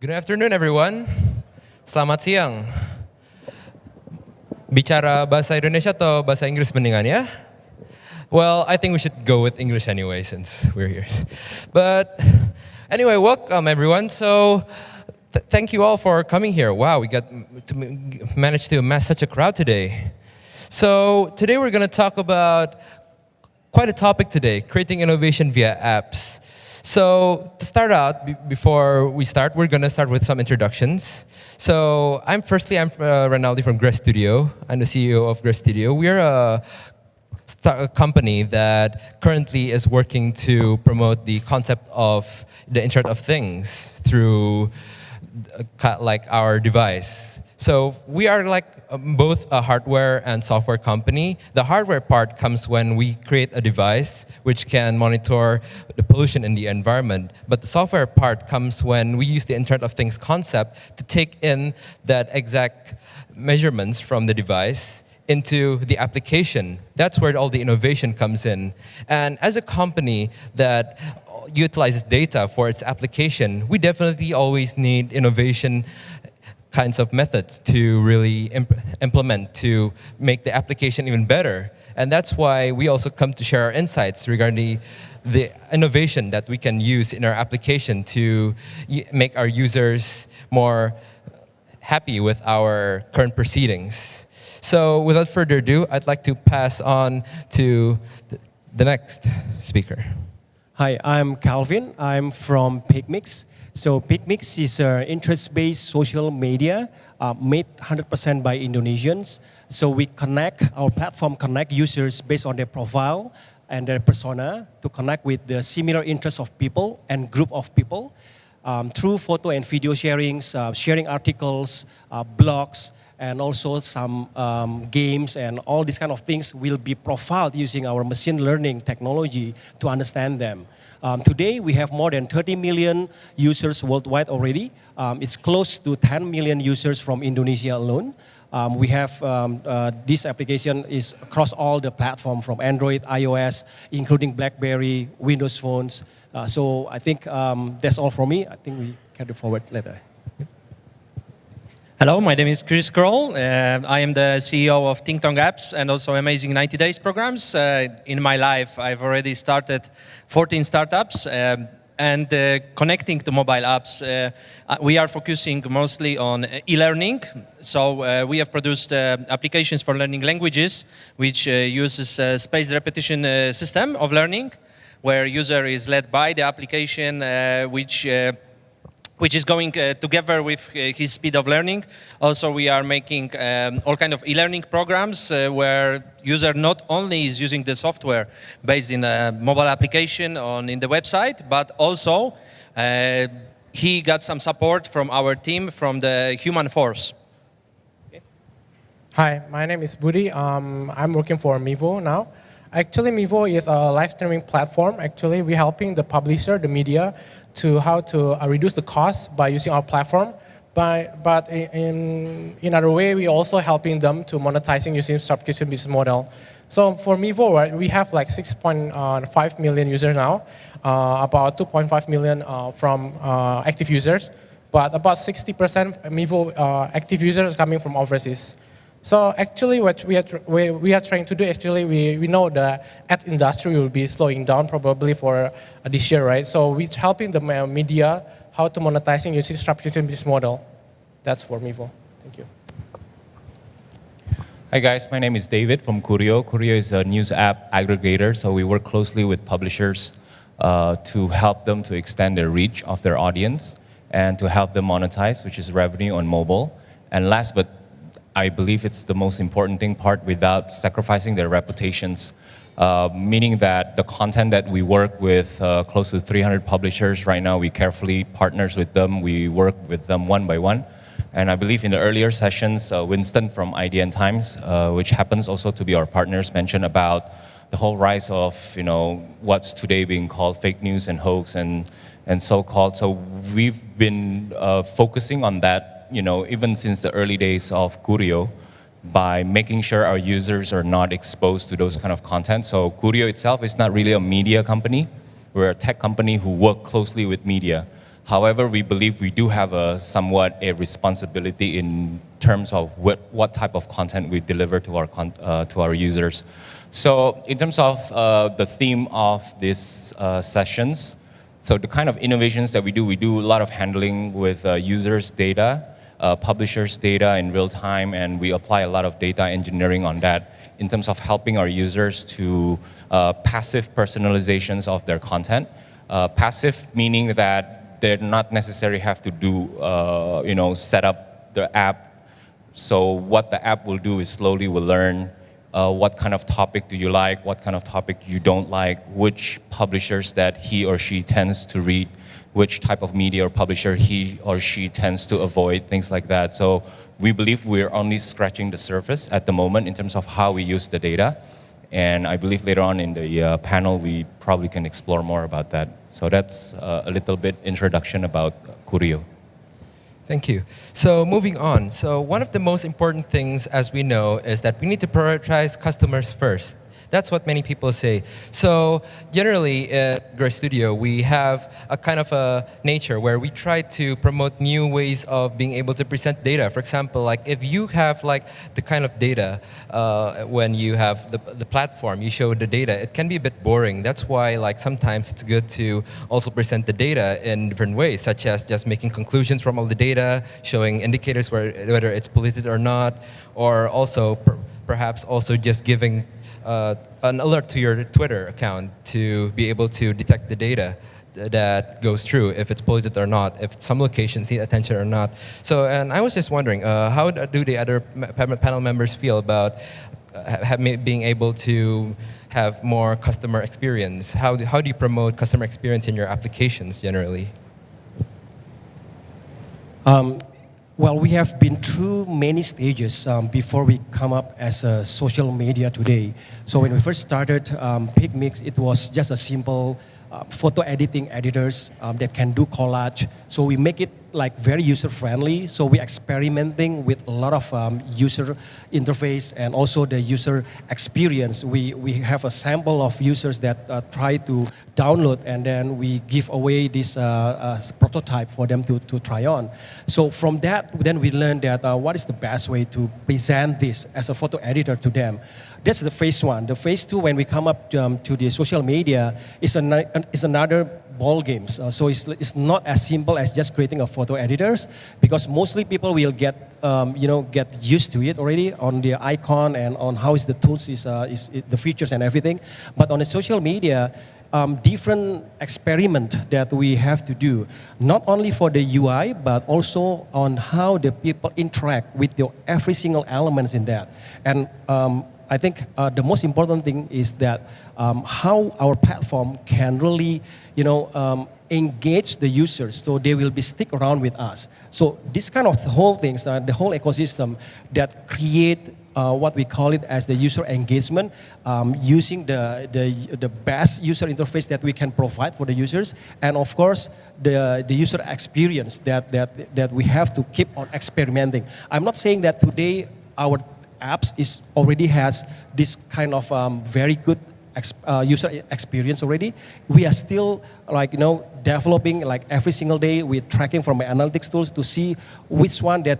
Good afternoon, everyone. Selamat siang. Bicara bahasa Indonesia atau bahasa Inggris mendingan ya? Well, I think we should go with English anyway since we're here. But anyway, welcome everyone. So thank you all for coming here. Wow, we got to manage to amass such a crowd today. So today we're going to talk about quite a topic today, creating innovation via apps. So to start out, before we start, we're going to start with some introductions. So I'm Rinaldi from Gress Studio. I'm the CEO of Gress Studio. We're a company that currently is working to promote the concept of the Internet of Things through like our device. So we are like both a hardware and software company. The hardware part comes when we create a device which can monitor the pollution in the environment. But the software part comes when we use the Internet of Things concept to take in that exact measurements from the device into the application. That's where all the innovation comes in. And as a company that utilizes data for its application, we definitely always need innovation kinds of methods to really implement to make the application even better. And that's why we also come to share our insights regarding the innovation that we can use in our application to make our users more happy with our current proceedings. So without further ado, I'd like to pass on to the next speaker. Hi, I'm Calvin. I'm from PicMix. So PicMix is an interest-based social media made 100% by Indonesians. So our platform connect users based on their profile and their persona to connect with the similar interests of people and group of people through photo and video sharings, sharing articles, blogs, and also some games and all these kind of things will be profiled using our machine learning technology to understand them. Today, we have more than 30 million users worldwide already. It's close to 10 million users from Indonesia alone. We have this application is across all the platform from Android, iOS, including BlackBerry, Windows phones. So I think that's all from me. I think we carry forward later. Hello, my name is Chris Kroll. I am the CEO of Ting Tong Apps and also Amazing 90 Days programs. In my life, I've already started 14 startups and connecting to mobile apps. We are focusing mostly on e-learning. So we have produced applications for learning languages, which uses a spaced repetition system of learning, where user is led by the application, which is going together with his speed of learning. Also, we are making all kind of e-learning programs where user not only is using the software based in a mobile application in the website, but also he got some support from our team, from the human force. Okay. Hi, my name is Budi. I'm working for Mevo now. Actually, Mevo is a live streaming platform. Actually, we're helping the publisher, the media, to how to reduce the cost by using our platform. But in other way, we also helping them to monetizing using subscription business model. So for Mevo, right, we have like 6.5 million users now, about 2.5 million from active users, but about 60% Mevo active users coming from overseas. So actually what we are trying to do, actually we know the ad industry will be slowing down probably for this year, right? So we're helping the media how to monetizing using subscription business model. That's for Mevo. Thank you. Hi guys, my name is David from Kurio. Kurio is a news app aggregator, so we work closely with publishers to help them to extend their reach of their audience and to help them monetize, which is revenue on mobile. And last but I believe it's the most important thing part without sacrificing their reputations, meaning that the content that we work with close to 300 publishers right now, we carefully partners with them, we work with them one by one. And I believe in the earlier sessions, Winston from IDN Times, which happens also to be our partners, mentioned about the whole rise of what's today being called fake news and hoax and so-called. So we've been focusing on that even since the early days of Kurio, by making sure our users are not exposed to those kind of content. So Kurio itself is not really a media company. We're a tech company who work closely with media. However, we believe we do have somewhat a responsibility in terms of what type of content we deliver to our users. So in terms of the theme of these sessions, so the kind of innovations that we do a lot of handling with users' data, publishers' data in real time, and we apply a lot of data engineering on that in terms of helping our users to passive personalizations of their content. Passive meaning that they not necessarily have to do, set up the app. So what the app will do is slowly will learn what kind of topic do you like, what kind of topic you don't like, which publishers that he or she tends to read, which type of media or publisher he or she tends to avoid, things like that. So we believe we're only scratching the surface at the moment in terms of how we use the data. And I believe later on in the panel, we probably can explore more about that. So that's a little bit introduction about Kurio. Thank you. So moving on. So one of the most important things, as we know, is that we need to prioritize customers first. That's what many people say. So generally at Grace Studio, we have a kind of a nature where we try to promote new ways of being able to present data. For example, like if you have like the kind of data when you have the platform, you show the data, it can be a bit boring. That's why like sometimes it's good to also present the data in different ways, such as just making conclusions from all the data, showing indicators whether it's polluted or not, or also perhaps also just giving an alert to your Twitter account to be able to detect the data that goes through, if it's polluted or not, if some locations need attention or not. So, and I was just wondering, how do the other panel members feel about being able to have more customer experience? How do you promote customer experience in your applications generally? Well, we have been through many stages before we come up as a social media today. So when we first started PicMix, it was just a simple photo editing editors that can do collage. So we make it like very user-friendly. So we're experimenting with a lot of user interface and also the user experience. We have a sample of users that try to download, and then we give away this prototype for them to try on. So from that, then we learned that what is the best way to present this as a photo editor to them. That's the phase one. The phase two, when we come up to the social media, is another ball games. So it's not as simple as just creating a photo editors, because mostly people will get used to it already on the icon and on how is the tools is the features and everything. But on the social media, different experiment that we have to do, not only for the UI, but also on how the people interact with every single elements in that. And I think the most important thing is that how our platform can really, engage the users, so they will be stick around with us. So this kind of whole things, the whole ecosystem that create what we call it as the user engagement, using the best user interface that we can provide for the users, and of course the user experience that we have to keep on experimenting. I'm not saying that today our apps already has this kind of very good user experience already. We are still developing every single day. We're tracking from my analytics tools to see which one that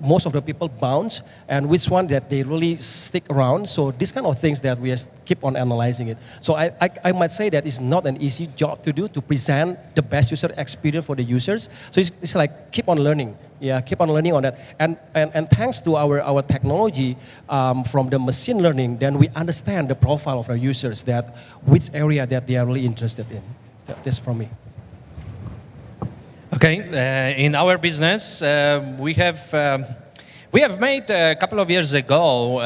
most of the people bounce and which one that they really stick around. So these kind of things that we keep on analyzing it. So I might say that it's not an easy job to do, to present the best user experience for the users. So it's like keep on learning. Yeah, keep on learning on that. And thanks to our technology from the machine learning, then we understand the profile of our users, that which area that they are really interested in. That's from me. Okay, in our business, we have made a couple of years ago,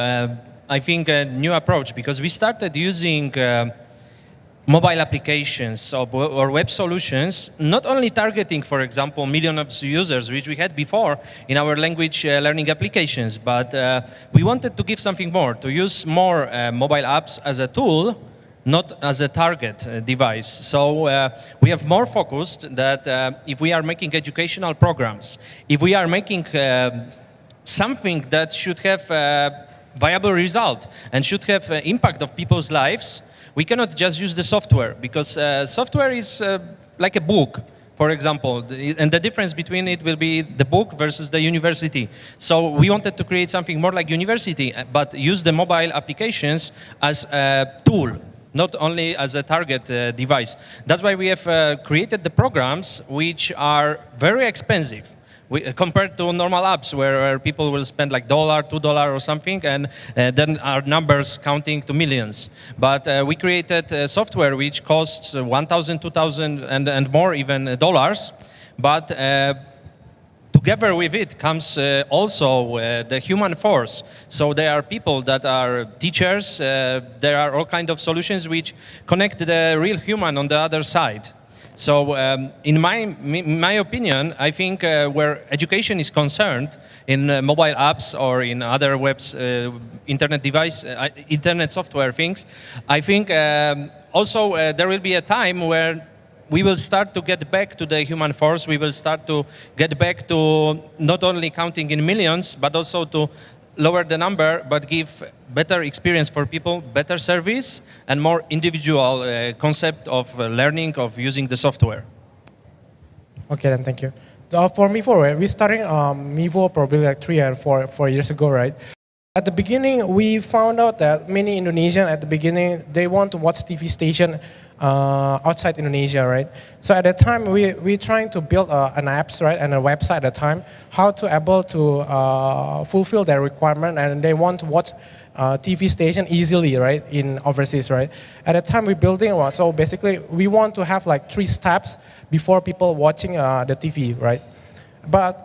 I think, a new approach, because we started using mobile applications or web solutions, not only targeting, for example, millions of users, which we had before in our language learning applications, but we wanted to give something more, to use more mobile apps as a tool, not as a target device. So we have more focused that if we are making educational programs, if we are making something that should have a viable result and should have impact of people's lives, we cannot just use the software, because software is like a book. For example, and the difference between it will be the book versus the university. So we wanted to create something more like university, but use the mobile applications as a tool, not only as a target device. That's why we have created the programs which are very expensive. Compared to normal apps where people will spend like $1, $2 or something, and then our numbers counting to millions. But we created software which costs 1,000, 2,000 and more even dollars. But together with it comes also the human force. So there are people that are teachers. There are all kinds of solutions which connect the real human on the other side. So in my opinion, I think where education is concerned in mobile apps or in other webs, internet software things, I think also there will be a time where we will start to get back to the human force. We will start to get back to not only counting in millions, but also to lower the number, but give better experience for people, better service, and more individual concept of learning, of using the software. Okay, then thank you. For Mevo, right, we started Mevo probably like 3 or 4 years ago, right? At the beginning, we found out that many Indonesians at the beginning, they want to watch TV station outside Indonesia, right? So at that time, we trying to build an apps, right, and a website at the time, how to able to fulfill their requirement, and they want to watch TV station easily, right, in overseas, right? At the time, we building one, so basically, we want to have like 3 steps before people watching the TV, right? But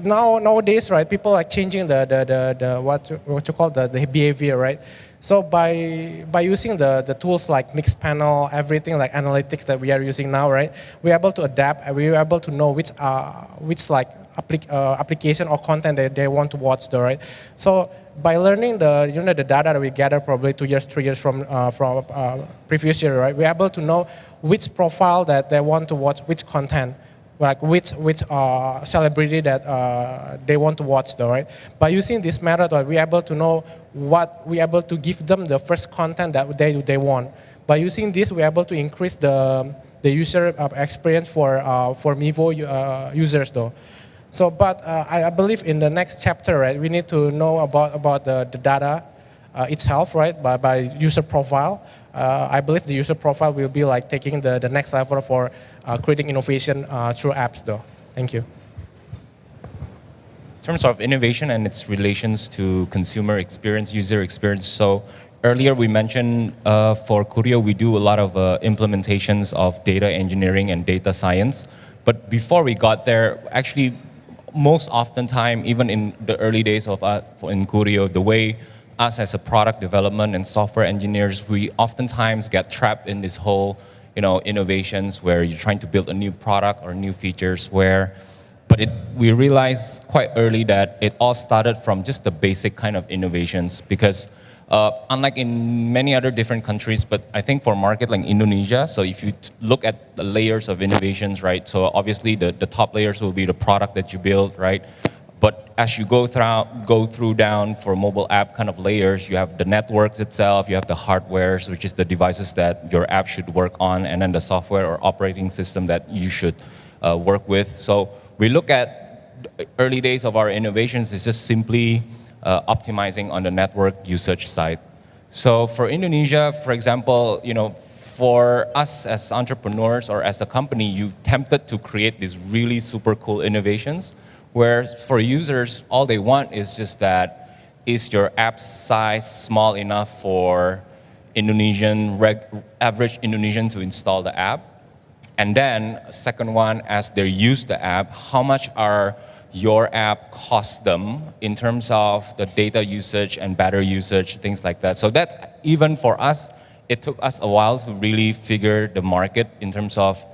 nowadays, right, people are changing the what you call the behavior, right? So by using the tools like Mixpanel, everything like analytics that we are using now, right? We're able to adapt and we're able to know which like application or content that they want to watch, though, right? So by learning the the data that we gather probably 2 years, 3 years from previous year, right? We're able to know which profile that they want to watch, which content, like which celebrity that they want to watch, though, right? By using this method, right, we're able to know what we're able to give them the first content that they want. By using this, we're able to increase the user experience for Mevo users, though. So, but I believe in the next chapter, right, we need to know about the data itself, right, by user profile. I believe the user profile will be like taking the next level for creating innovation through apps, though. Thank you. In terms of innovation and its relations to consumer experience, user experience, so earlier we mentioned for Kurio, we do a lot of implementations of data engineering and data science. But before we got there, actually, most often time, even in the early days of in Kurio, the way us as a product development and software engineers, we oftentimes get trapped in this whole, innovations where you're trying to build a new product or new features but we realized quite early that it all started from just the basic kind of innovations because unlike in many other different countries, but I think for a market like Indonesia, so if you look at the layers of innovations, right, so obviously the top layers will be the product that you build, right? But as you go through down for mobile app kind of layers, you have the networks itself, you have the hardwares, which is the devices that your app should work on, and then the software or operating system that you should work with. So we look at the early days of our innovations is just simply optimizing on the network usage side. So for Indonesia, for example, for us as entrepreneurs or as a company, you tempted to create these really super cool innovations. Whereas for users, all they want is just that, is your app size small enough for average Indonesian to install the app? And then second one, as they use the app, how much are your app cost them in terms of the data usage and battery usage, things like that. So that's, even for us, it took us a while to really figure the market in terms of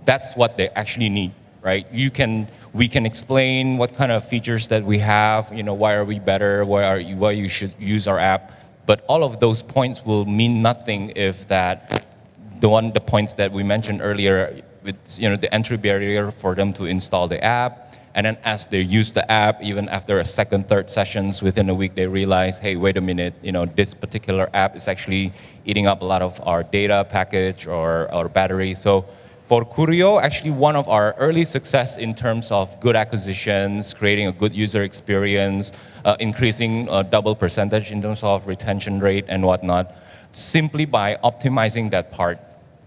that's what they actually need, right? We can explain what kind of features that we have, why are we better, why you should use our app, but all of those points will mean nothing if the points that we mentioned earlier, with the entry barrier for them to install the app, and then as they use the app, even after a second, third sessions, within a week they realize, hey, wait a minute, this particular app is actually eating up a lot of our data package or our battery. So For Kurio, actually one of our early success in terms of good acquisitions, creating a good user experience, increasing a double percentage in terms of retention rate and whatnot, simply by optimizing that part.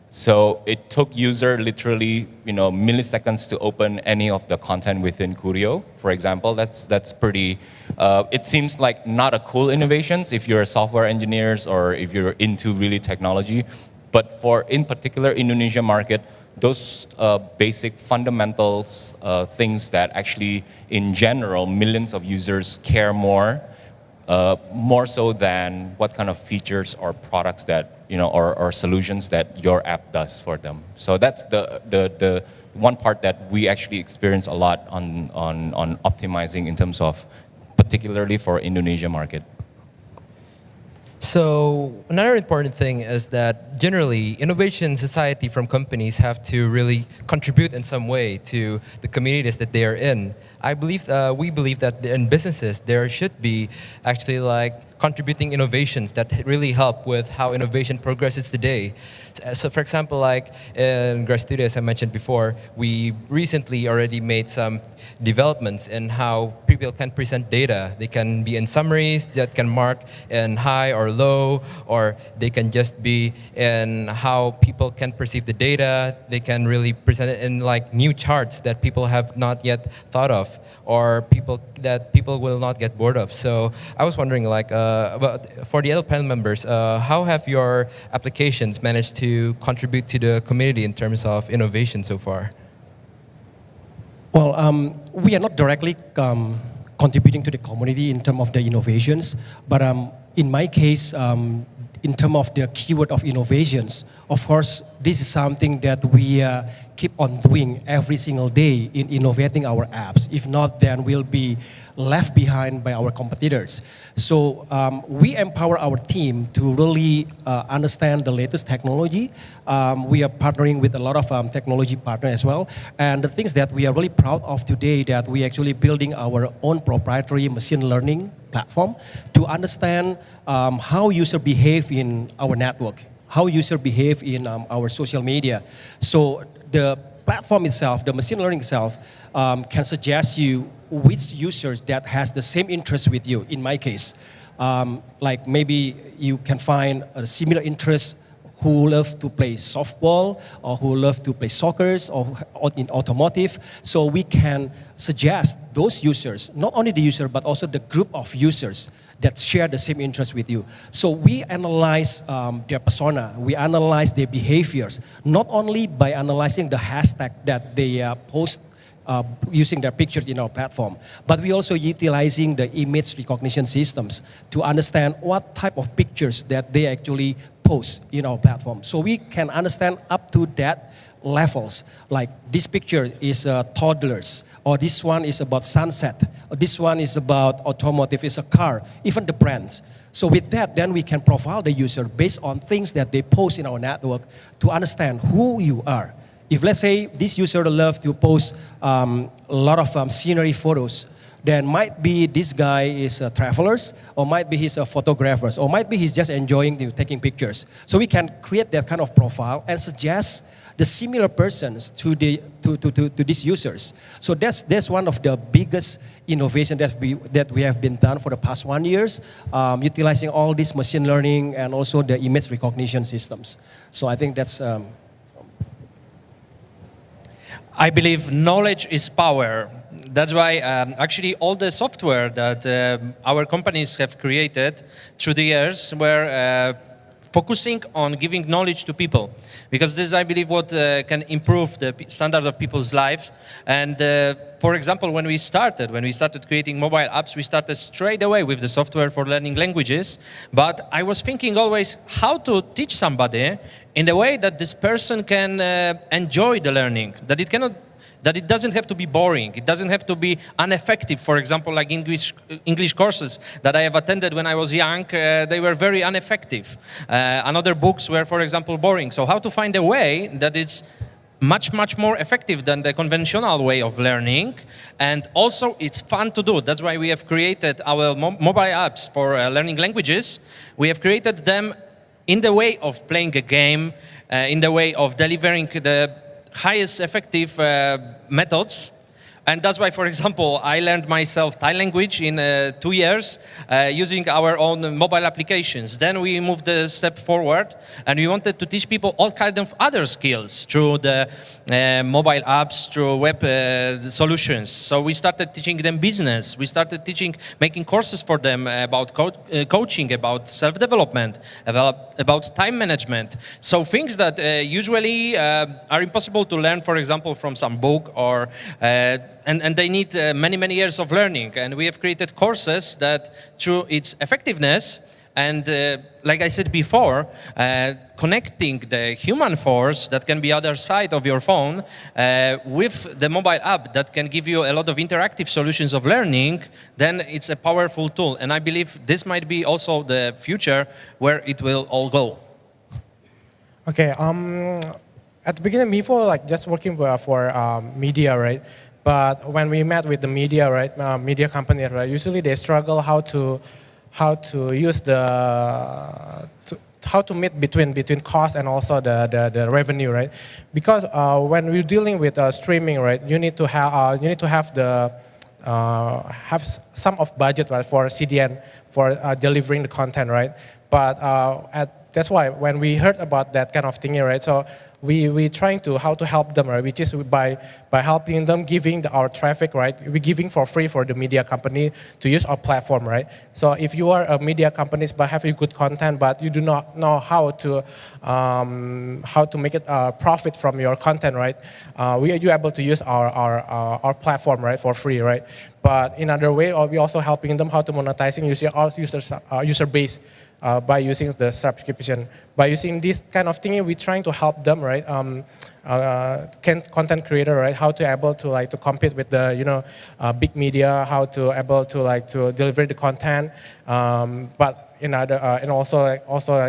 So it took user literally, milliseconds to open any of the content within Kurio, for example. That's pretty. It seems like not a cool innovations if you're software engineers or if you're into really technology, but for in particular Indonesia market, those basic fundamentals, things that actually in general millions of users care more so than what kind of features or products that or solutions that your app does for them. So that's the one part that we actually experience a lot on optimizing in terms of particularly for Indonesia market. So another important thing is that generally innovation society from companies have to really contribute in some way to the communities that they are in. We believe that in businesses there should be actually like contributing innovations that really help with how innovation progresses today. So for example, like in Grass Studio, as I mentioned before, we recently already made some developments in how people can present data. They can be in summaries that can mark in high or low, or they can just be in how people can perceive the data. They can really present it in like new charts that people have not yet thought of, or people will not get bored of. So I was wondering, like, for the other panel members, how have your applications managed to contribute to the community in terms of innovation so far? Well, we are not directly contributing to the community in terms of the innovations, but in my case, in terms of the keyword of innovations, of course, this is something that we keep on doing every single day in innovating our apps. If not, then we'll be left behind by our competitors. So we empower our team to really understand the latest technology. We are partnering with a lot of technology partners as well. And the things that we are really proud of today that we actually building our own proprietary machine learning platform to understand how user behave in our network, how user behave in our social media. So the platform itself, the machine learning itself, can suggest you which users that has the same interest with you. In my case, like maybe you can find a similar interest who love to play softball or who love to play soccer or in automotive. So we can suggest those users, not only the user, but also the group of users that share the same interest with you. So we analyze their persona, we analyze their behaviors, not only by analyzing the hashtag that they post using their pictures in our platform, but we also utilizing the image recognition systems to understand what type of pictures that they actually post in our platform. So we can understand up to that levels, like this picture is toddlers, or this one is about sunset, or this one is about automotive, is a car, even the brands. So with that, then we can profile the user based on things that they post in our network to understand who you are. If let's say this user loves to post a lot of scenery photos, then might be this guy is a travelers, or might be he's a photographer, or might be he's just enjoying taking pictures. So we can create that kind of profile and suggest the similar persons to these users. So that's one of the biggest innovation that we have been done for the past 1 year, utilizing all this machine learning and also the image recognition systems. So I think that's. I believe knowledge is power. That's why actually all the software that our companies have created through the years were focusing on giving knowledge to people. Because this is, I believe, what can improve the standards of people's lives. And for example, when we started creating mobile apps, we started straight away with the software for learning languages. But I was thinking always how to teach somebody in a way that this person can enjoy the learning, that it doesn't have to be boring, it doesn't have to be ineffective. For example, like English courses that I have attended when I was young, they were very ineffective. And other books were, for example, boring. So how to find a way that it's much, much more effective than the conventional way of learning. And also it's fun to do. That's why we have created our mobile apps for learning languages. We have created them in the way of playing a game, in the way of delivering the highest effective methods. And that's why, for example, I learned myself Thai language in 2 years using our own mobile applications. Then we moved a step forward, and we wanted to teach people all kinds of other skills through the mobile apps, through web solutions. So we started teaching them business. We started making courses for them about coaching, about self-development, about time management. So things that usually are impossible to learn, for example, from some book or and they need many, many years of learning. And we have created courses that, through its effectiveness, and like I said before, connecting the human force that can be other side of your phone with the mobile app that can give you a lot of interactive solutions of learning, then it's a powerful tool. And I believe this might be also the future where it will all go. Okay. At the beginning, Mevo like just working for media, right? But when we met with the media, right, media company, right, usually they struggle how to use how to meet between cost and also the revenue, right? Because when we're dealing with streaming, right, you need to have some of budget, right, for CDN for delivering the content, right? But that's why when we heard about that kind of thing, right, so we trying to how to help them, right? Which is by helping them, giving our traffic, right? We're giving for free for the media company to use our platform, right? So if you are a media company but have a good content, but you do not know how to make it profit from your content, right? You're able to use our platform, right, for free, right? But in other way, we also helping them how to monetizing our user base. By using the subscription. By using this kind of thing, we're trying to help them, right? Content creator, right? How to able to to compete with the big media, how to able to deliver the content, but and also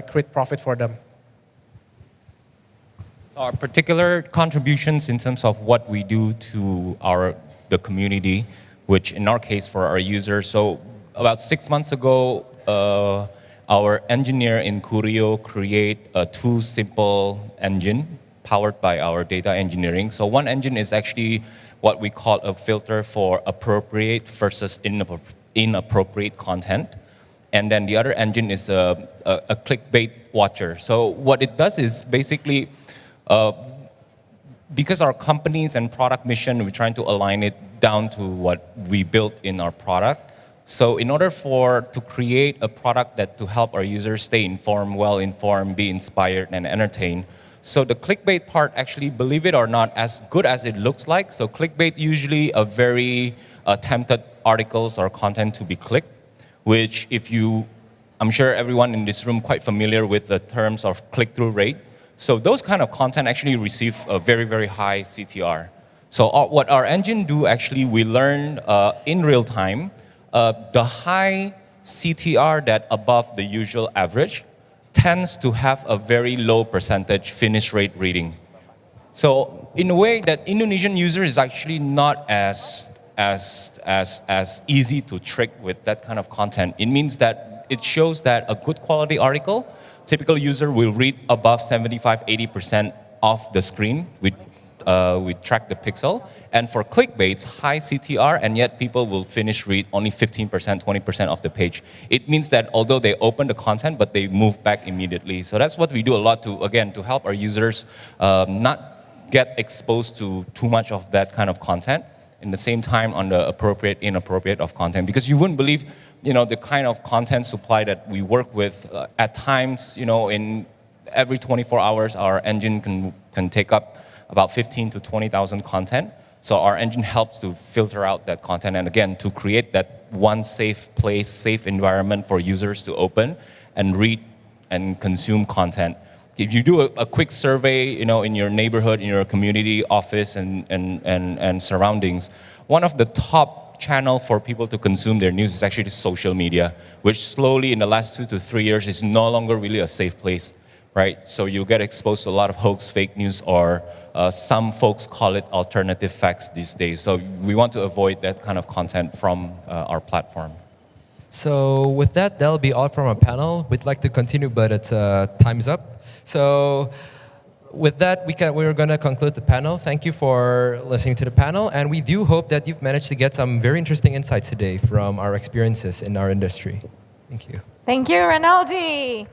create profit for them. Our particular contributions in terms of what we do to the community, which in our case for our users. So about 6 months ago. Our engineer in Kurio create two simple engine powered by our data engineering. So one engine is actually what we call a filter for appropriate versus inappropriate content. And then the other engine is a clickbait watcher. So what it does is basically, because our companies and product mission, we're trying to align it down to what we built in our product. So in order to create a product that to help our users stay informed, well-informed, be inspired and entertained. So the clickbait part actually, believe it or not, as good as it looks like. So clickbait usually a very tempted articles or content to be clicked, which I'm sure everyone in this room quite familiar with the terms of click-through rate. So those kind of content actually receive a very, very high CTR. So what our engine do actually, we learn in real time, the high CTR that above the usual average tends to have a very low percentage finish rate reading. So in a way that Indonesian user is actually not as easy to trick with that kind of content. It means that it shows that a good quality article, typical user will read above 75-80% of the screen. We track the pixel. And for clickbaits, high CTR, and yet people will finish read only 15%, 20% of the page. It means that although they open the content, but they move back immediately. So that's what we do a lot to help our users not get exposed to too much of that kind of content. In the same time, on the appropriate, inappropriate of content. Because you wouldn't believe, the kind of content supply that we work with. At times, in every 24 hours, our engine can take up about 15 to 20,000 content. So our engine helps to filter out that content and again, to create that one safe place, safe environment for users to open and read and consume content. If you do a quick survey, in your neighborhood, in your community, office and surroundings, one of the top channel for people to consume their news is actually the social media, which slowly in the last 2 to 3 years is no longer really a safe place. Right? So you'll get exposed to a lot of hoax, fake news, or some folks call it alternative facts these days. So we want to avoid that kind of content from our platform. So with that, that'll be all from our panel. We'd like to continue, but it's time's up. So with that, we're going to conclude the panel. Thank you for listening to the panel, and we do hope that you've managed to get some very interesting insights today from our experiences in our industry. Thank you. Thank you, Rinaldi.